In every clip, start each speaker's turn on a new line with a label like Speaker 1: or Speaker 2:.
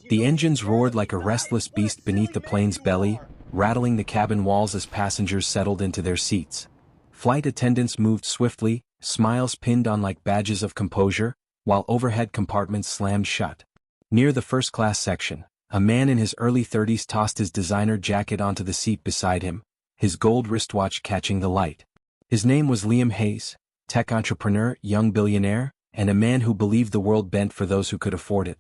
Speaker 1: The engines roared like a restless beast beneath the plane's belly, rattling the cabin walls as passengers settled into their seats. Flight attendants moved swiftly, smiles pinned on like badges of composure, while overhead compartments slammed shut. Near the first-class section, a man in his early 30s tossed his designer jacket onto the seat beside him, his gold wristwatch catching the light. His name was Liam Hayes, tech entrepreneur, young billionaire, and a man who believed the world bent for those who could afford it.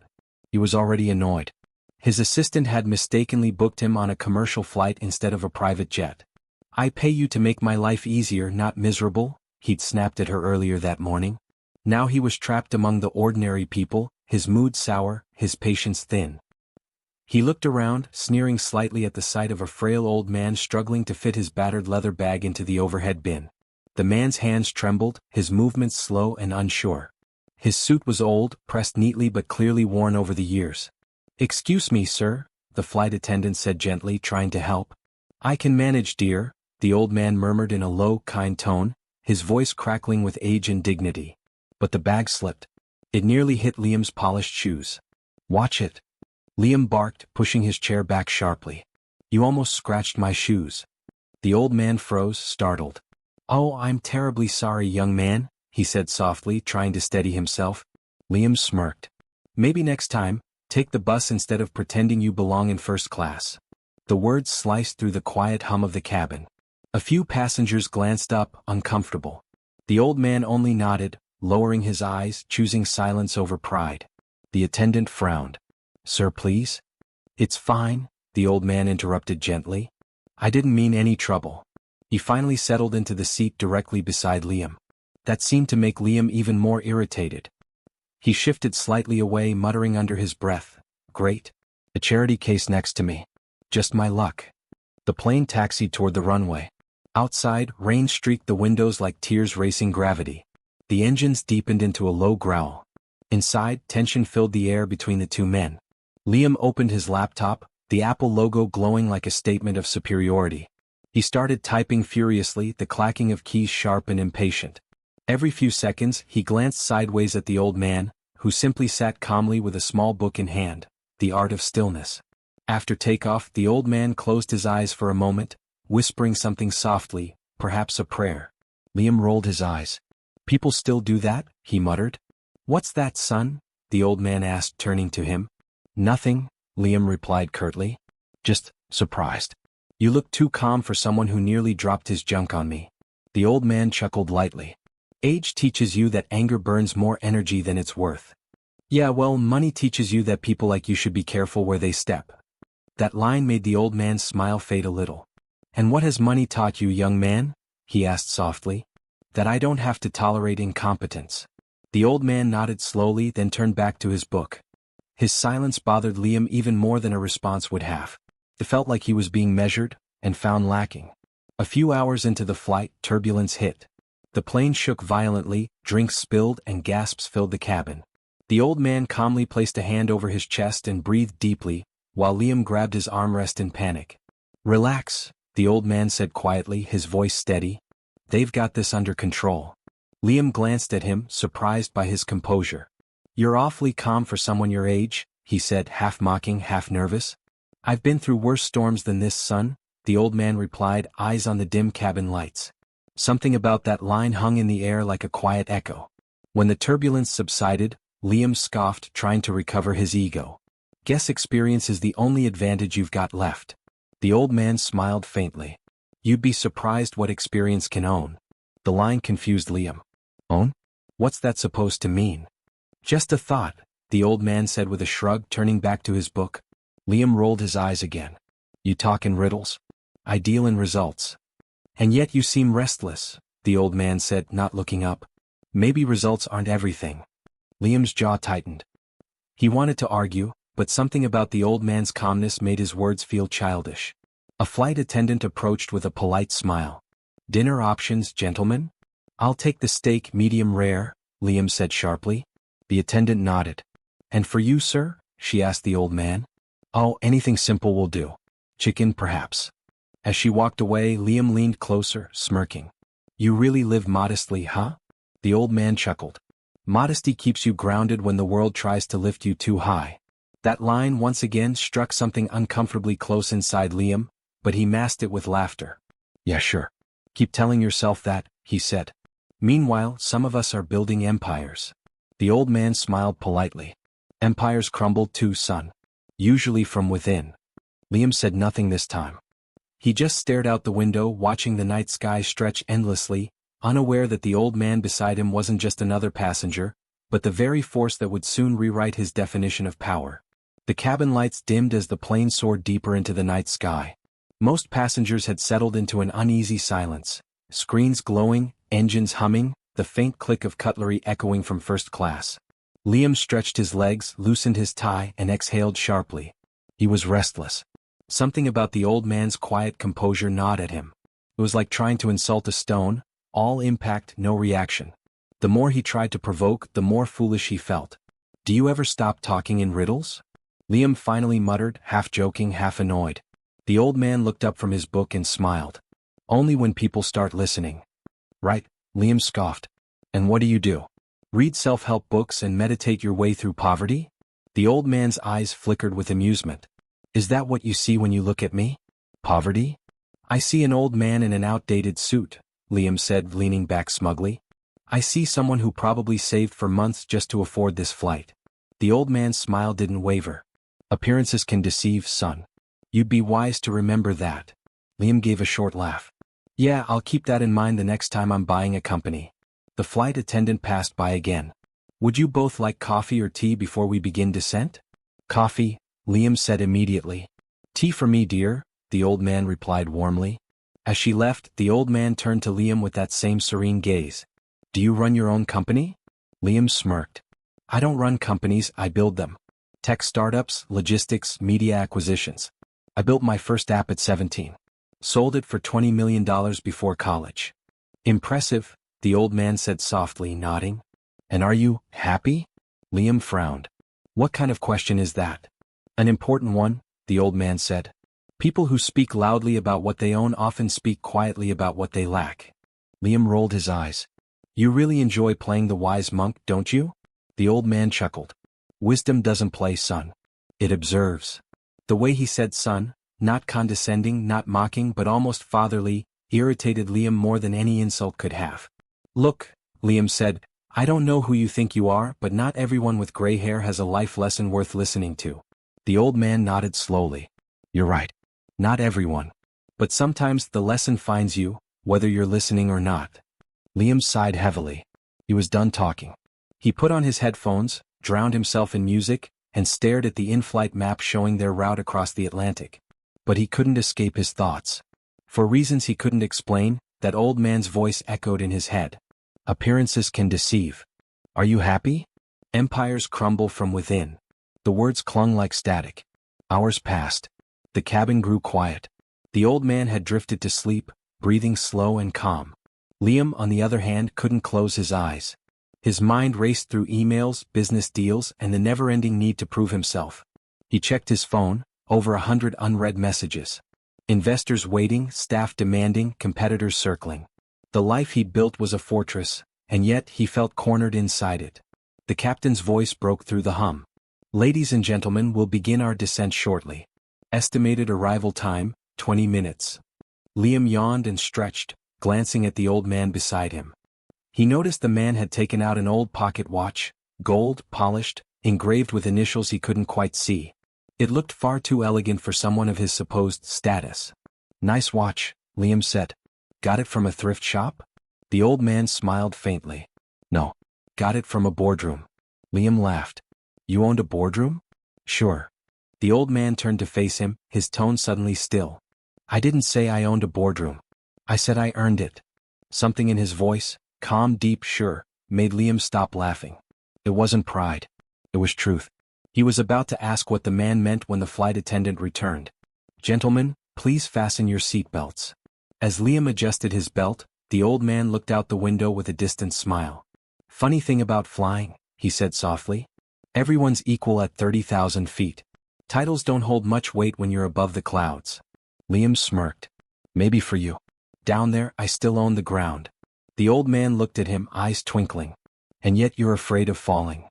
Speaker 1: He was already annoyed. His assistant had mistakenly booked him on a commercial flight instead of a private jet. "I pay you to make my life easier, not miserable," he'd snapped at her earlier that morning. Now he was trapped among the ordinary people, his mood sour, his patience thin. He looked around, sneering slightly at the sight of a frail old man struggling to fit his battered leather bag into the overhead bin. The man's hands trembled, his movements slow and unsure. His suit was old, pressed neatly but clearly worn over the years. "Excuse me, sir," the flight attendant said gently, trying to help. "I can manage, dear," the old man murmured in a low, kind tone, his voice crackling with age and dignity. But the bag slipped. It nearly hit Liam's polished shoes. "Watch it," Liam barked, pushing his chair back sharply. "You almost scratched my shoes." The old man froze, startled. "Oh, I'm terribly sorry, young man," he said softly, trying to steady himself. Liam smirked. "Maybe next time, take the bus instead of pretending you belong in first class." The words sliced through the quiet hum of the cabin. A few passengers glanced up, uncomfortable. The old man only nodded, lowering his eyes, choosing silence over pride. The attendant frowned. "Sir, please?" "It's fine," the old man interrupted gently. "I didn't mean any trouble." He finally settled into the seat directly beside Liam. That seemed to make Liam even more irritated. He shifted slightly away, muttering under his breath, "Great. A charity case next to me. Just my luck." The plane taxied toward the runway. Outside, rain streaked the windows like tears racing gravity. The engines deepened into a low growl. Inside, tension filled the air between the two men. Liam opened his laptop, the Apple logo glowing like a statement of superiority. He started typing furiously, the clacking of keys sharp and impatient. Every few seconds, he glanced sideways at the old man, who simply sat calmly with a small book in hand, The Art of Stillness. After takeoff, the old man closed his eyes for a moment, whispering something softly, perhaps a prayer. Liam rolled his eyes. "People still do that?" he muttered. "What's that, son?" the old man asked, turning to him. "Nothing," Liam replied curtly. "Just surprised. You look too calm for someone who nearly dropped his junk on me." The old man chuckled lightly. "Age teaches you that anger burns more energy than it's worth. Yeah, well, money teaches you that people like you should be careful where they step." That line made the old man's smile fade a little. "And what has money taught you, young man?" he asked softly. "That I don't have to tolerate incompetence." The old man nodded slowly, then turned back to his book. His silence bothered Liam even more than a response would have. It felt like he was being measured, and found lacking. A few hours into the flight, turbulence hit. The plane shook violently, drinks spilled, and gasps filled the cabin. The old man calmly placed a hand over his chest and breathed deeply, while Liam grabbed his armrest in panic. "Relax," the old man said quietly, his voice steady. "They've got this under control." Liam glanced at him, surprised by his composure. "You're awfully calm for someone your age," he said, half mocking, half nervous. "I've been through worse storms than this, son," the old man replied, eyes on the dim cabin lights. Something about that line hung in the air like a quiet echo. When the turbulence subsided, Liam scoffed, trying to recover his ego. "Guess experience is the only advantage you've got left." The old man smiled faintly. "You'd be surprised what experience can own." The line confused Liam. "Own? What's that supposed to mean?" "Just a thought," the old man said with a shrug, turning back to his book. Liam rolled his eyes again. "You talk in riddles? I deal in results." "And yet you seem restless," the old man said, not looking up. "Maybe results aren't everything." Liam's jaw tightened. He wanted to argue, but something about the old man's calmness made his words feel childish. A flight attendant approached with a polite smile. "Dinner options, gentlemen?" "I'll take the steak medium rare," Liam said sharply. The attendant nodded. "And for you, sir?" she asked the old man. "Oh, anything simple will do. Chicken, perhaps." As she walked away, Liam leaned closer, smirking. "You really live modestly, huh?" The old man chuckled. "Modesty keeps you grounded when the world tries to lift you too high." That line once again struck something uncomfortably close inside Liam, but he masked it with laughter. Yeah, sure. Keep telling yourself that, he said. Meanwhile, some of us are building empires. The old man smiled politely. Empires crumble too, son. Usually from within. Liam said nothing this time. He just stared out the window, watching the night sky stretch endlessly, unaware that the old man beside him wasn't just another passenger, but the very force that would soon rewrite his definition of power. The cabin lights dimmed as the plane soared deeper into the night sky. Most passengers had settled into an uneasy silence, screens glowing, engines humming, the faint click of cutlery echoing from first class. Liam stretched his legs, loosened his tie, and exhaled sharply. He was restless. Something about the old man's quiet composure gnawed at him. It was like trying to insult a stone, all impact, no reaction. The more he tried to provoke, the more foolish he felt. Do you ever stop talking in riddles? Liam finally muttered, half joking, half annoyed. The old man looked up from his book and smiled. Only when people start listening. Right, Liam scoffed. And what do? Read self-help books and meditate your way through poverty? The old man's eyes flickered with amusement. Is that what you see when you look at me? Poverty? I see an old man in an outdated suit, Liam said, leaning back smugly. I see someone who probably saved for months just to afford this flight. The old man's smile didn't waver. Appearances can deceive, son. You'd be wise to remember that. Liam gave a short laugh. Yeah, I'll keep that in mind the next time I'm buying a company. The flight attendant passed by again. Would you both like coffee or tea before we begin descent? Coffee, Liam said immediately. Tea for me, dear, the old man replied warmly. As she left, the old man turned to Liam with that same serene gaze. Do you run your own company? Liam smirked. I don't run companies, I build them. Tech startups, logistics, media acquisitions. I built my first app at 17. Sold it for $20 million before college. Impressive, the old man said softly, nodding. And are you happy? Liam frowned. What kind of question is that? An important one, the old man said. People who speak loudly about what they own often speak quietly about what they lack. Liam rolled his eyes. You really enjoy playing the wise monk, don't you? The old man chuckled. Wisdom doesn't play, son. It observes. The way he said son, not condescending, not mocking, but almost fatherly, irritated Liam more than any insult could have. Look, Liam said, I don't know who you think you are, but not everyone with gray hair has a life lesson worth listening to. The old man nodded slowly. You're right. Not everyone. But sometimes the lesson finds you, whether you're listening or not. Liam sighed heavily. He was done talking. He put on his headphones, drowned himself in music, and stared at the in-flight map showing their route across the Atlantic. But he couldn't escape his thoughts. For reasons he couldn't explain, that old man's voice echoed in his head. Appearances can deceive. Are you happy? Empires crumble from within. The words clung like static. Hours passed. The cabin grew quiet. The old man had drifted to sleep, breathing slow and calm. Liam, on the other hand, couldn't close his eyes. His mind raced through emails, business deals, and the never-ending need to prove himself. He checked his phone, over 100 unread messages. Investors waiting, staff demanding, competitors circling. The life he'd built was a fortress, and yet he felt cornered inside it. The captain's voice broke through the hum. Ladies and gentlemen, we'll begin our descent shortly. Estimated arrival time, 20 minutes. Liam yawned and stretched, glancing at the old man beside him. He noticed the man had taken out an old pocket watch, gold, polished, engraved with initials he couldn't quite see. It looked far too elegant for someone of his supposed status. Nice watch, Liam said. Got it from a thrift shop? The old man smiled faintly. No. Got it from a boardroom. Liam laughed. You owned a boardroom? Sure. The old man turned to face him, his tone suddenly still. I didn't say I owned a boardroom. I said I earned it. Something in his voice, calm, deep, sure, made Liam stop laughing. It wasn't pride. It was truth. He was about to ask what the man meant when the flight attendant returned. Gentlemen, please fasten your seatbelts. As Liam adjusted his belt, the old man looked out the window with a distant smile. Funny thing about flying, he said softly. Everyone's equal at 30,000 feet. Titles don't hold much weight when you're above the clouds. Liam smirked. Maybe for you. Down there, I still own the ground. The old man looked at him, eyes twinkling. And yet you're afraid of falling.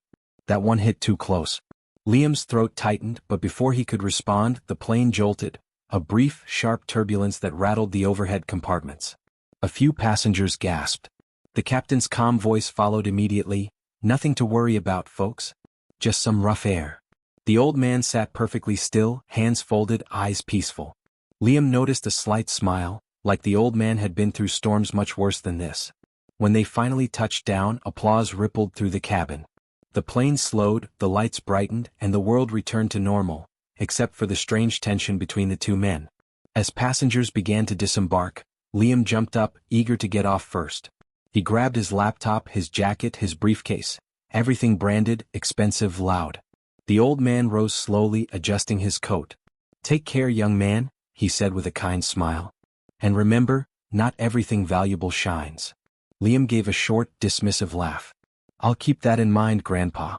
Speaker 1: That one hit too close. Liam's throat tightened, but before he could respond, the plane jolted, a brief, sharp turbulence that rattled the overhead compartments. A few passengers gasped. The captain's calm voice followed immediately. "Nothing to worry about, folks. Just some rough air." The old man sat perfectly still, hands folded, eyes peaceful. Liam noticed a slight smile, like the old man had been through storms much worse than this. When they finally touched down, applause rippled through the cabin. The plane slowed, the lights brightened, and the world returned to normal, except for the strange tension between the two men. As passengers began to disembark, Liam jumped up, eager to get off first. He grabbed his laptop, his jacket, his briefcase, everything branded, expensive, loud. The old man rose slowly, adjusting his coat. "Take care, young man," he said with a kind smile. "And remember, not everything valuable shines." Liam gave a short, dismissive laugh. "I'll keep that in mind, Grandpa."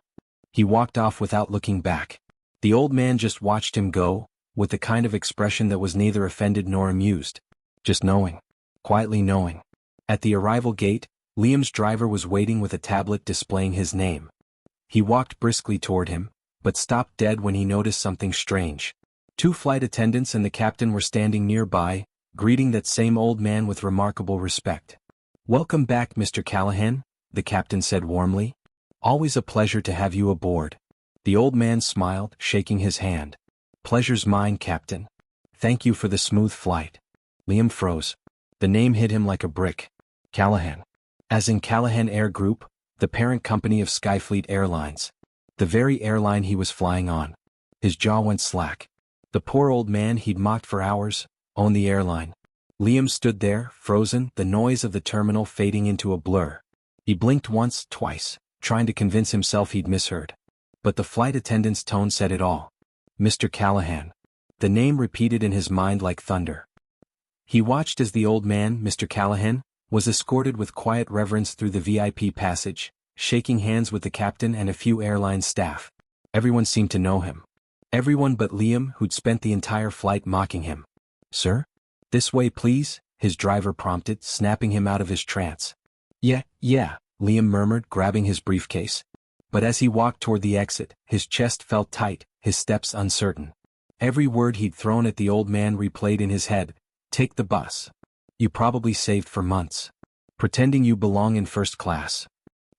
Speaker 1: He walked off without looking back. The old man just watched him go, with the kind of expression that was neither offended nor amused. Just knowing. Quietly knowing. At the arrival gate, Liam's driver was waiting with a tablet displaying his name. He walked briskly toward him, but stopped dead when he noticed something strange. Two flight attendants and the captain were standing nearby, greeting that same old man with remarkable respect. "Welcome back, Mr. Callahan," the captain said warmly. "Always a pleasure to have you aboard." The old man smiled, shaking his hand. "Pleasure's mine, Captain. Thank you for the smooth flight." Liam froze. The name hit him like a brick. Callahan. As in Callahan Air Group, the parent company of Skyfleet Airlines. The very airline he was flying on. His jaw went slack. The poor old man he'd mocked for hours owned the airline. Liam stood there, frozen, the noise of the terminal fading into a blur. He blinked once, twice, trying to convince himself he'd misheard. But the flight attendant's tone said it all. "Mr. Callahan." The name repeated in his mind like thunder. He watched as the old man, Mr. Callahan, was escorted with quiet reverence through the VIP passage, shaking hands with the captain and a few airline staff. Everyone seemed to know him. Everyone but Liam, who'd spent the entire flight mocking him. "Sir? This way, please," his driver prompted, snapping him out of his trance. Yeah, Liam murmured, grabbing his briefcase. But as he walked toward the exit, his chest felt tight, his steps uncertain. Every word he'd thrown at the old man replayed in his head. "Take the bus. You probably saved for months. Pretending you belong in first class."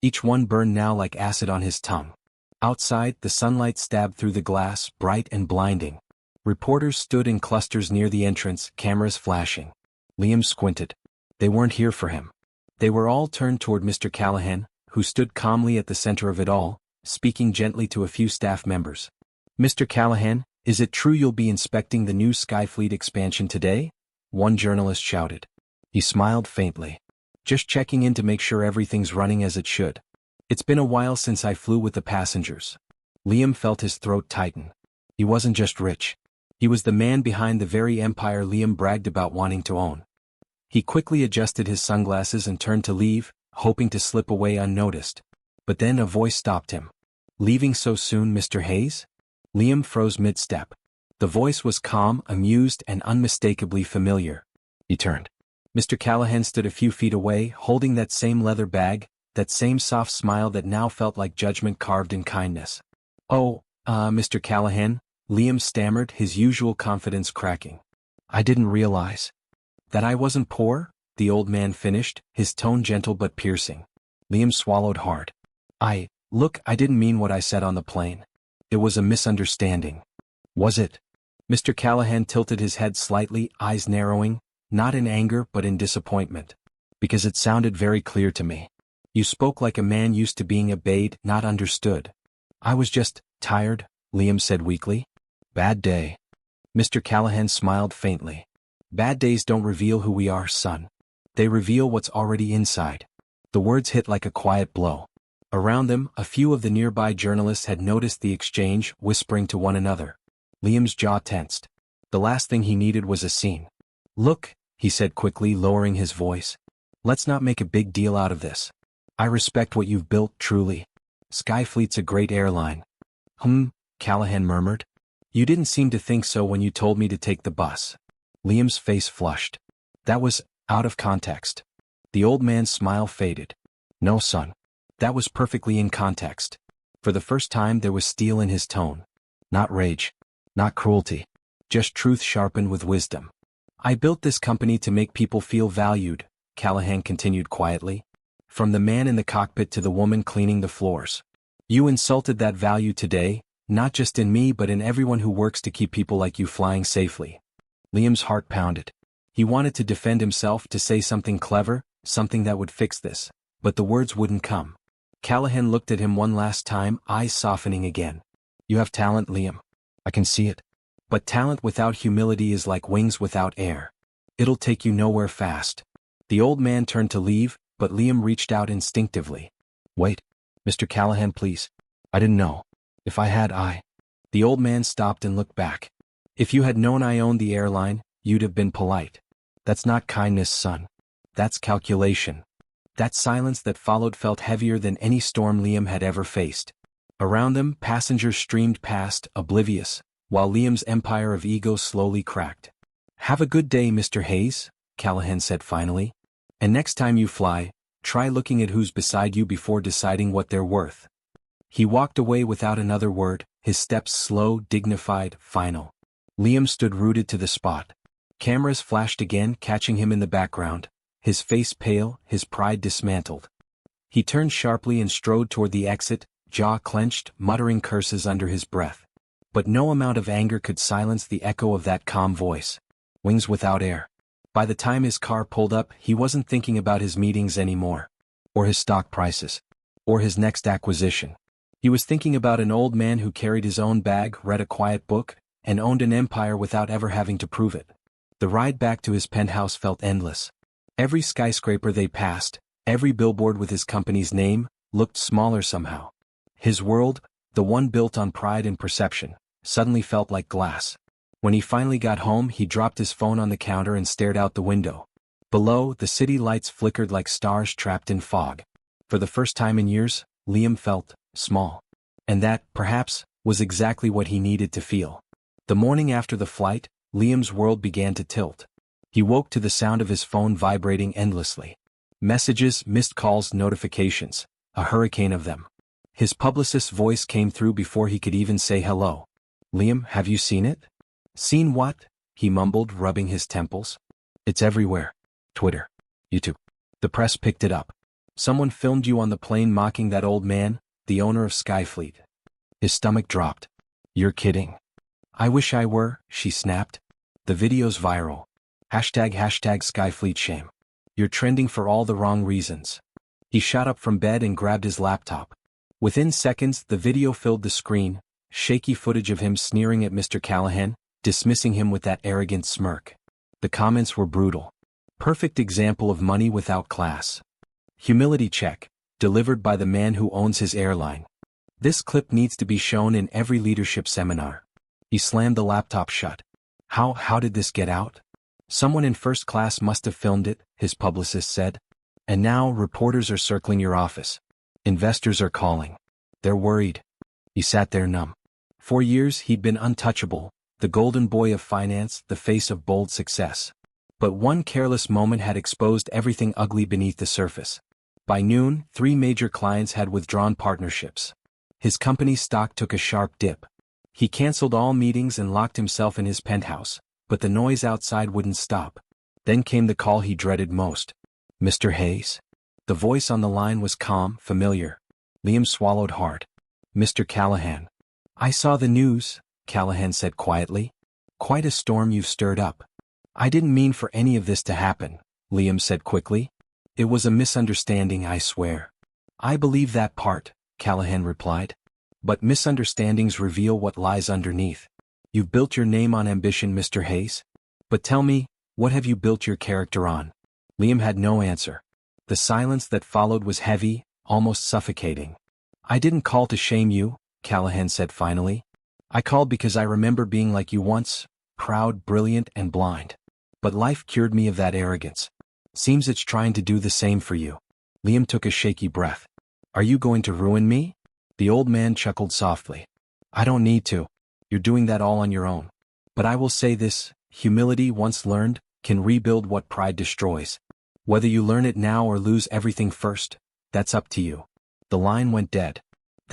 Speaker 1: Each one burned now like acid on his tongue. Outside, the sunlight stabbed through the glass, bright and blinding. Reporters stood in clusters near the entrance, cameras flashing. Liam squinted. They weren't here for him. They were all turned toward Mr. Callahan, who stood calmly at the center of it all, speaking gently to a few staff members. "Mr. Callahan, is it true you'll be inspecting the new Skyfleet expansion today?" one journalist shouted. He smiled faintly. "Just checking in to make sure everything's running as it should. It's been a while since I flew with the passengers." Liam felt his throat tighten. He wasn't just rich. He was the man behind the very empire Liam bragged about wanting to own. He quickly adjusted his sunglasses and turned to leave, hoping to slip away unnoticed. But then a voice stopped him. "Leaving so soon, Mr. Hayes?" Liam froze mid-step. The voice was calm, amused, and unmistakably familiar. He turned. Mr. Callahan stood a few feet away, holding that same leather bag, that same soft smile that now felt like judgment carved in kindness. "Oh, Mr. Callahan," Liam stammered, his usual confidence cracking. "I didn't realize." "That I wasn't poor?" the old man finished, his tone gentle but piercing. Liam swallowed hard. Look, I didn't mean what I said on the plane. It was a misunderstanding." "Was it?" Mr. Callahan tilted his head slightly, eyes narrowing, not in anger but in disappointment. "Because it sounded very clear to me. You spoke like a man used to being obeyed, not understood." "I was just tired," Liam said weakly. "Bad day." Mr. Callahan smiled faintly. "Bad days don't reveal who we are, son. They reveal what's already inside." The words hit like a quiet blow. Around them, a few of the nearby journalists had noticed the exchange, whispering to one another. Liam's jaw tensed. The last thing he needed was a scene. "Look," he said quickly, lowering his voice. "Let's not make a big deal out of this. I respect what you've built, truly. Skyfleet's a great airline." Callahan murmured. "You didn't seem to think so when you told me to take the bus." Liam's face flushed. "That was out of context." The old man's smile faded. "No, son. That was perfectly in context. For the first time there was steel in his tone. Not rage. Not cruelty. Just truth sharpened with wisdom. I built this company to make people feel valued, Callahan continued quietly. From the man in the cockpit to the woman cleaning the floors. You insulted that value today, not just in me but in everyone who works to keep people like you flying safely. Liam's heart pounded. He wanted to defend himself, to say something clever, something that would fix this, but the words wouldn't come. Callahan looked at him one last time, eyes softening again. You have talent, Liam. I can see it. But talent without humility is like wings without air. It'll take you nowhere fast. The old man turned to leave, but Liam reached out instinctively. Wait. Mr. Callahan, please. I didn't know. If I had, The old man stopped and looked back. If you had known I owned the airline, you'd have been polite. That's not kindness, son. That's calculation. That silence that followed felt heavier than any storm Liam had ever faced. Around them, passengers streamed past, oblivious, while Liam's empire of ego slowly cracked. Have a good day, Mr. Hayes, Callahan said finally. And next time you fly, try looking at who's beside you before deciding what they're worth. He walked away without another word, his steps slow, dignified, final. Liam stood rooted to the spot. Cameras flashed again, catching him in the background, his face pale, his pride dismantled. He turned sharply and strode toward the exit, jaw clenched, muttering curses under his breath. But no amount of anger could silence the echo of that calm voice. Wings without air. By the time his car pulled up, he wasn't thinking about his meetings anymore. Or his stock prices. Or his next acquisition. He was thinking about an old man who carried his own bag, read a quiet book, and owned an empire without ever having to prove it. The ride back to his penthouse felt endless. Every skyscraper they passed, every billboard with his company's name, looked smaller somehow. His world, the one built on pride and perception, suddenly felt like glass. When he finally got home, he dropped his phone on the counter and stared out the window. Below, the city lights flickered like stars trapped in fog. For the first time in years, Liam felt small. And that, perhaps, was exactly what he needed to feel. The morning after the flight, Liam's world began to tilt. He woke to the sound of his phone vibrating endlessly. Messages, missed calls, notifications, a hurricane of them. His publicist's voice came through before he could even say hello. Liam, have you seen it? Seen what? He mumbled, rubbing his temples. It's everywhere. Twitter. YouTube. The press picked it up. Someone filmed you on the plane mocking that old man, the owner of Skyfleet. His stomach dropped. You're kidding. I wish I were, she snapped. The video's viral. Hashtag Skyfleet shame. You're trending for all the wrong reasons. He shot up from bed and grabbed his laptop. Within seconds, the video filled the screen, shaky footage of him sneering at Mr. Callahan, dismissing him with that arrogant smirk. The comments were brutal. Perfect example of money without class. Humility check, delivered by the man who owns his airline. This clip needs to be shown in every leadership seminar. He slammed the laptop shut. How did this get out? Someone in first class must have filmed it, his publicist said. And now reporters are circling your office. Investors are calling. They're worried. He sat there numb. For years he'd been untouchable, the golden boy of finance, the face of bold success. But one careless moment had exposed everything ugly beneath the surface. By noon, 3 major clients had withdrawn partnerships. His company's stock took a sharp dip. He canceled all meetings and locked himself in his penthouse, but the noise outside wouldn't stop. Then came the call he dreaded most. Mr. Hayes? The voice on the line was calm, familiar. Liam swallowed hard. Mr. Callahan. I saw the news, Callahan said quietly. Quite a storm you've stirred up. I didn't mean for any of this to happen, Liam said quickly. It was a misunderstanding, I swear. I believe that part, Callahan replied. But misunderstandings reveal what lies underneath. You've built your name on ambition, Mr. Hayes. But tell me, what have you built your character on? Liam had no answer. The silence that followed was heavy, almost suffocating. I didn't call to shame you, Callahan said finally. I called because I remember being like you once, proud, brilliant, and blind. But life cured me of that arrogance. Seems it's trying to do the same for you. Liam took a shaky breath. Are you going to ruin me? The old man chuckled softly. I don't need to. You're doing that all on your own. But I will say this, humility once learned, can rebuild what pride destroys. Whether you learn it now or lose everything first, that's up to you. The line went dead.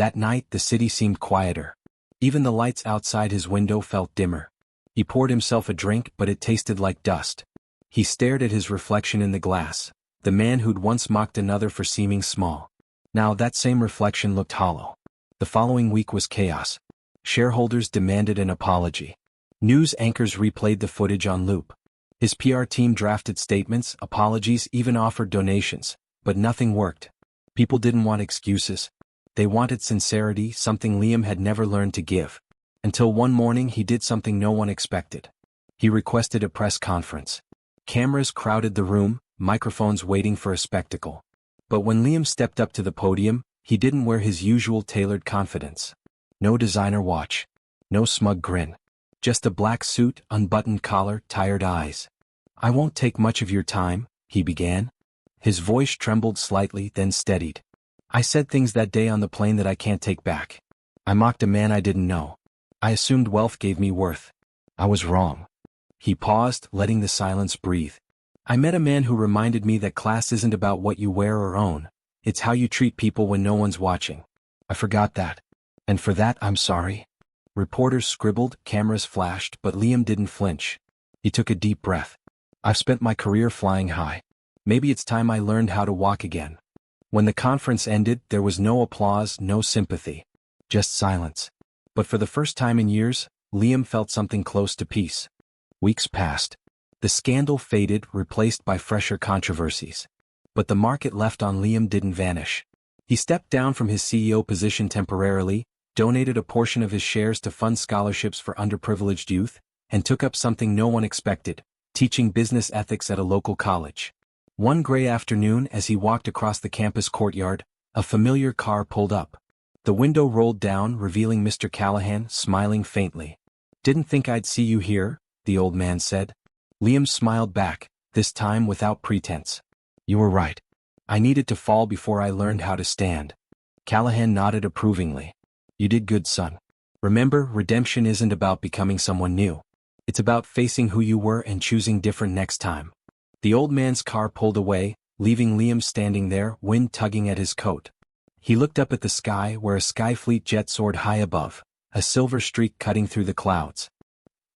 Speaker 1: That night the city seemed quieter. Even the lights outside his window felt dimmer. He poured himself a drink, but it tasted like dust. He stared at his reflection in the glass, the man who'd once mocked another for seeming small. Now that same reflection looked hollow. The following week was chaos. Shareholders demanded an apology. News anchors replayed the footage on loop. His PR team drafted statements, apologies, even offered donations, but nothing worked. People didn't want excuses. They wanted sincerity, something Liam had never learned to give. Until one morning he did something no one expected. He requested a press conference. Cameras crowded the room, microphones waiting for a spectacle. But when Liam stepped up to the podium, he didn't wear his usual tailored confidence. No designer watch. No smug grin. Just a black suit, unbuttoned collar, tired eyes. "I won't take much of your time," he began. His voice trembled slightly, then steadied. "I said things that day on the plane that I can't take back. I mocked a man I didn't know. I assumed wealth gave me worth. I was wrong." He paused, letting the silence breathe. "I met a man who reminded me that class isn't about what you wear or own. It's how you treat people when no one's watching. I forgot that. And for that I'm sorry." Reporters scribbled, cameras flashed, but Liam didn't flinch. He took a deep breath. "I've spent my career flying high. Maybe it's time I learned how to walk again." When the conference ended, there was no applause, no sympathy. Just silence. But for the first time in years, Liam felt something close to peace. Weeks passed. The scandal faded, replaced by fresher controversies. But the market left on Liam didn't vanish. He stepped down from his CEO position temporarily, donated a portion of his shares to fund scholarships for underprivileged youth, and took up something no one expected, teaching business ethics at a local college. One gray afternoon, as he walked across the campus courtyard, a familiar car pulled up. The window rolled down, revealing Mr. Callahan, smiling faintly. "Didn't think I'd see you here," the old man said. Liam smiled back, this time without pretense. "You were right. I needed to fall before I learned how to stand." Callahan nodded approvingly. "You did good, son. Remember, redemption isn't about becoming someone new. It's about facing who you were and choosing different next time." The old man's car pulled away, leaving Liam standing there, wind tugging at his coat. He looked up at the sky, where a Skyfleet jet soared high above, a silver streak cutting through the clouds.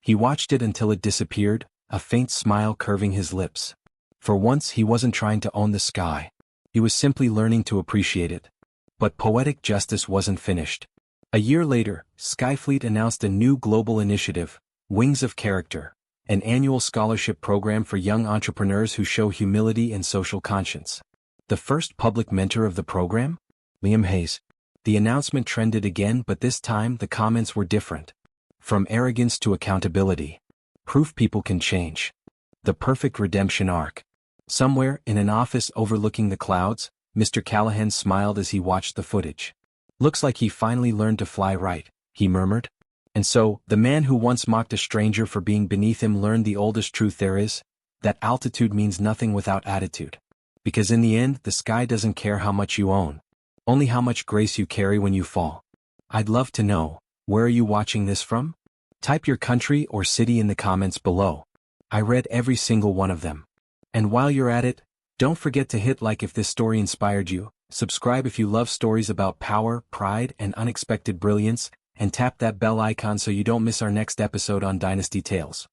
Speaker 1: He watched it until it disappeared, a faint smile curving his lips. For once he wasn't trying to own the sky. He was simply learning to appreciate it. But poetic justice wasn't finished. A year later, Skyfleet announced a new global initiative, Wings of Character, an annual scholarship program for young entrepreneurs who show humility and social conscience. The first public mentor of the program? Liam Hayes. The announcement trended again, but this time the comments were different. From arrogance to accountability. Proof people can change. The perfect redemption arc. Somewhere, in an office overlooking the clouds, Mr. Callahan smiled as he watched the footage. "Looks like he finally learned to fly right," he murmured. And so, the man who once mocked a stranger for being beneath him learned the oldest truth there is, that altitude means nothing without attitude. Because in the end, the sky doesn't care how much you own. Only how much grace you carry when you fall. I'd love to know, where are you watching this from? Type your country or city in the comments below. I read every single one of them. And while you're at it, don't forget to hit like if this story inspired you, subscribe if you love stories about power, pride, and unexpected brilliance, and tap that bell icon so you don't miss our next episode on Dynasty Tales.